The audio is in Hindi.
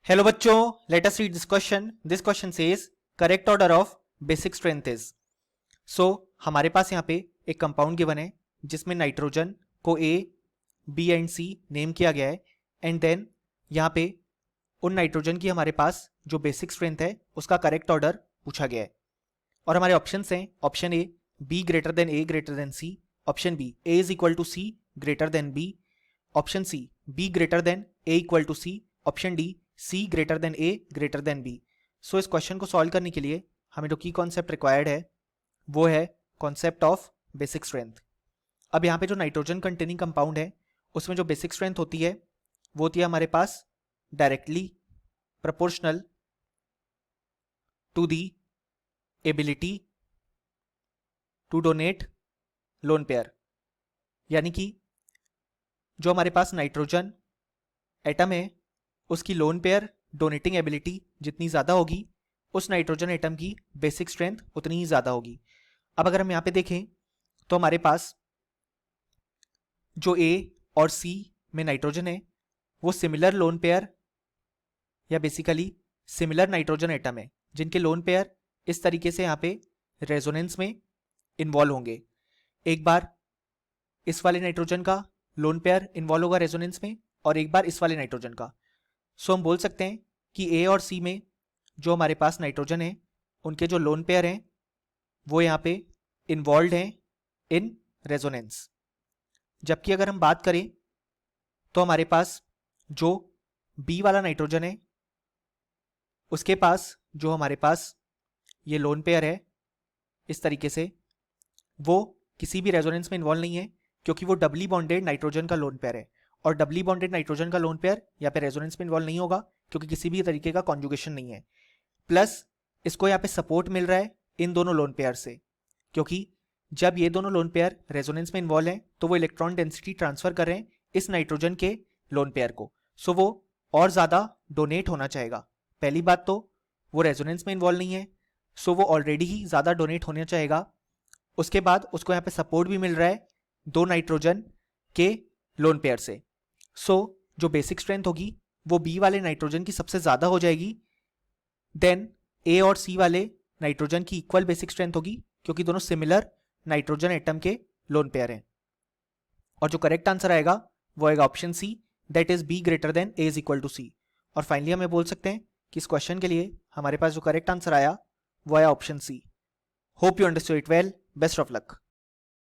हेलो बच्चों, let us read this question. This question says correct order of basic strength is. So हमारे पास यहाँ पे एक कंपाउंड गिवन है जिसमें नाइट्रोजन को ए, बी एंड सी नेम किया गया है. एंड देन यहाँ पे उन नाइट्रोजन की हमारे पास जो बेसिक स्ट्रेंथ है उसका करेक्ट ऑर्डर पूछा गया है. और हमारे ऑप्शंस हैं option A B greater than A greater than C, option B A is equal to C greater than B, option C B greater than A equal to C, option D C greater than A greater than B. So इस क्वेश्चन को सॉल्व करने के लिए हमें जो की कॉन्सेप्ट रिक्वायर्ड है वो है कॉन्सेप्ट ऑफ बेसिक स्ट्रेंथ. अब यहाँ पे जो नाइट्रोजन कंटेनिंग कंपाउंड है उसमें जो बेसिक स्ट्रेंथ होती है वो होती है हमारे पास directly proportional to the ability to donate lone pair. यानी कि जो हमारे पास नाइट्रोजन एटम है उसकी लोन पेयर डोनेटिंग एबिलिटी जितनी ज़्यादा होगी उस नाइट्रोजन एटम की बेसिक स्ट्रेंथ उतनी ही ज़्यादा होगी. अब अगर हम यहाँ पे देखें तो हमारे पास जो ए और सी में नाइट्रोजन है वो सिमिलर लोन पेयर या बेसिकली सिमिलर नाइट्रोजन एटम है जिनके लोन पेयर इस तरीके से यहाँ पे रेजोनेंस में इन्वॉल्व होंगे. एक बार इस वाले नाइट्रोजन का लोन पेयर इन्वॉल्व होगा रेजोनेंस में और एक बार इस वाले नाइट्रोजन का. सो हम बोल सकते हैं कि ए और सी में जो हमारे पास नाइट्रोजन है उनके जो लोन पेयर हैं वो यहाँ पे इन्वॉल्व हैं इन रेजोनेंस. जबकि अगर हम बात करें तो हमारे पास जो बी वाला नाइट्रोजन है उसके पास जो हमारे पास ये लोन पेयर है इस तरीके से वो किसी भी रेजोनेंस में इन्वॉल्व नहीं है क्योंकि वो डबली बॉन्डेड नाइट्रोजन का लोन पेयर है. और डबली बॉन्डेड नाइट्रोजन का लोन पेयर यहाँ पे रेजोनेंस में इन्वॉल्व नहीं होगा क्योंकि किसी भी तरीके का कॉन्जुगेशन नहीं है. प्लस इसको यहाँ पे सपोर्ट मिल रहा है इन दोनों लोन पेयर से क्योंकि जब ये दोनों लोन पेयर रेजोनेंस में इन्वॉल्व हैं तो वो इलेक्ट्रॉन डेंसिटी ट्रांसफर कर रहे हैं इस नाइट्रोजन के लोन पेयर को. सो वो और ज़्यादा डोनेट होना चाहेगा. पहली बात तो वो रेजोनेंस में इन्वॉल्व नहीं है सो वो ऑलरेडी ही ज़्यादा डोनेट होना चाहेगा. उसके बाद उसको यहाँ पे सपोर्ट भी मिल रहा है दो नाइट्रोजन के लोन पेयर से. सो जो बेसिक स्ट्रेंथ होगी वो बी वाले नाइट्रोजन की सबसे ज़्यादा हो जाएगी. देन ए और सी वाले नाइट्रोजन की इक्वल बेसिक स्ट्रेंथ होगी क्योंकि दोनों सिमिलर नाइट्रोजन एटम के लोन पेयर हैं. और जो करेक्ट आंसर आएगा वो आएगा option C, that is B greater than A is equal to C. और फाइनली हमें बोल सकते हैं कि इस क्वेश्चन के लिए हमारे पास जो करेक्ट आंसर आया वो आया option C. Hope you understood it well. Best of luck.